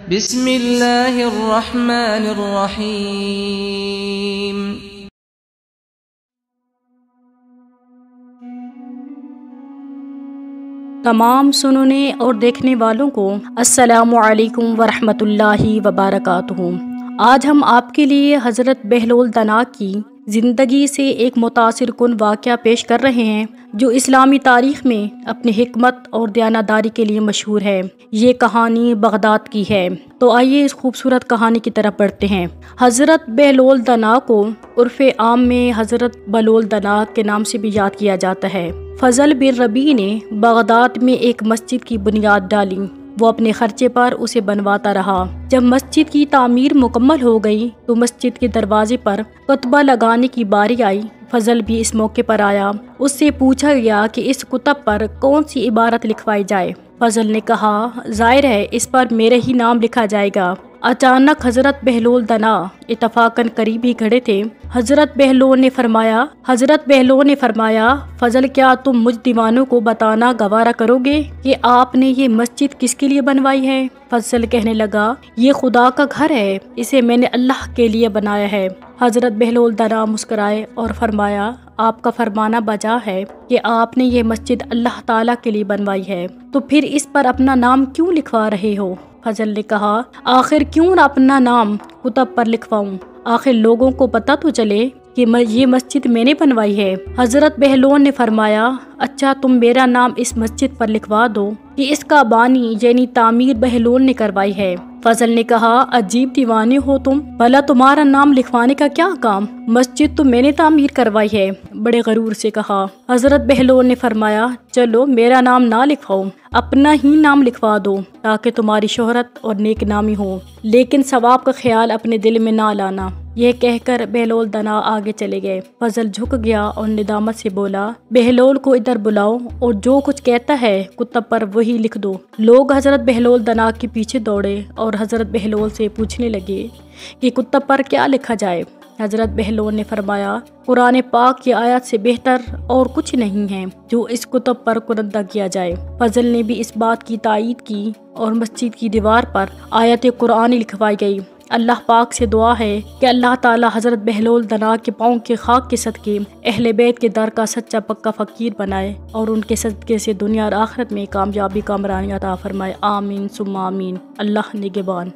بسم اللہ الرحمن الرحیم۔ تمام سننے اور دیکھنے والوں کو السلام علیکم ورحمۃ اللہ وبرکاتہ۔ آج ہم آپ کے لیے حضرت بہلول دنا کی زندگی سے ایک متاثر کن واقعہ پیش کر رہے ہیں جو اسلامی تاریخ میں اپنی حکمت اور دیانتداری کے لیے مشہور ہے۔ یہ کہانی بغداد کی ہے، تو آئیے اس خوبصورت کہانی کی طرف بڑھتے ہیں۔ حضرت بہلول دنا کو عرف عام میں حضرت بلول دنا کے نام سے بھی یاد کیا جاتا ہے۔ فضل بن ربیع نے بغداد میں ایک مسجد کی بنیاد ڈالی۔ وہ اپنے خرچے پر اسے بنواتا رہا۔ جب مسجد کی تعمیر مکمل ہو گئی تو مسجد کے دروازے پر کتبہ لگانے کی باری آئی۔ فضل بھی اس موقع پر آیا۔ اس سے پوچھا گیا کہ اس کتب پر کون سی عبارت لکھوائی جائے۔ فضل نے کہا، ظاہر ہے اس پر میرے ہی نام لکھا جائے گا۔ اچانک حضرت بہلول دنا اتفاقاً قریب ہی کھڑے تھے۔ حضرت بہلول نے فرمایا، فضل کیا تم مجھ دیوانوں کو بتانا گوارا کرو گے کہ آپ نے یہ مسجد کس کے لیے بنوائی ہے؟ فضل کہنے لگا، یہ خدا کا گھر ہے، اسے میں نے اللہ کے لیے بنایا ہے۔ حضرت بہلول دنا مسکرائے اور فرمایا، آپ کا فرمانا بجا ہے کہ آپ نے یہ مسجد اللہ تعالیٰ کے لیے بنوائی ہے، تو پھر اس پر اپنا نام کیوں لکھوا رہے ہو؟ فضل نے کہا، آخر کیوں نہ اپنا نام کتب پر لکھواؤں، آخر لوگوں کو پتہ تو چلے کہ یہ مسجد میں نے بنوائی ہے۔ حضرت بہلول نے فرمایا، اچھا تم میرا نام اس مسجد پر لکھوا دو کہ اس کا بانی یعنی تعمیر بہلول نے کروائی ہے۔ فضل نے کہا، عجیب دیوانے ہو تم، بھلا تمہارا نام لکھوانے کا کیا کام؟ مسجد تو میں نے تعمیر کروائی ہے، بڑے غرور سے کہا۔ حضرت بہلول نے فرمایا، چلو میرا نام نہ لکھواؤ، اپنا ہی نام لکھوا دو تاکہ تمہاری شہرت اور نیک نامی ہو، لیکن ثواب کا خیال اپنے دل میں نہ لانا۔ یہ کہہ کر بہلول دنا آگے چلے گئے۔ فضل جھک گیا اور ندامت سے بولا، بہلول کو ادھر بلاؤ اور جو کچھ کہتا ہے کتب پر وہی لکھ دو۔ لوگ حضرت بہلول دنا کے پیچھے دوڑے اور حضرت بہلول سے پوچھنے لگے کہ کتب پر کیا لکھا جائے۔ حضرت بہلول نے فرمایا، قرآن پاک کی آیات سے بہتر اور کچھ نہیں ہے جو اس کتب پر کندہ کیا جائے۔ فضل نے بھی اس بات کی تائید کی اور مسجد کی دیوار پر آیت قرآن لکھوائی گئی۔ اللہ پاک سے دعا ہے کہ اللہ تعالی حضرت بہلول دنا کے پاؤں کے خاک کے صدقے اہل بیت کے در کا سچا پکا فقیر بنائے اور ان کے صدقے سے دنیا اور آخرت میں کامیابی کامرانی عطا فرمائے۔ آمین ثم آمین۔ اللہ نگہبان۔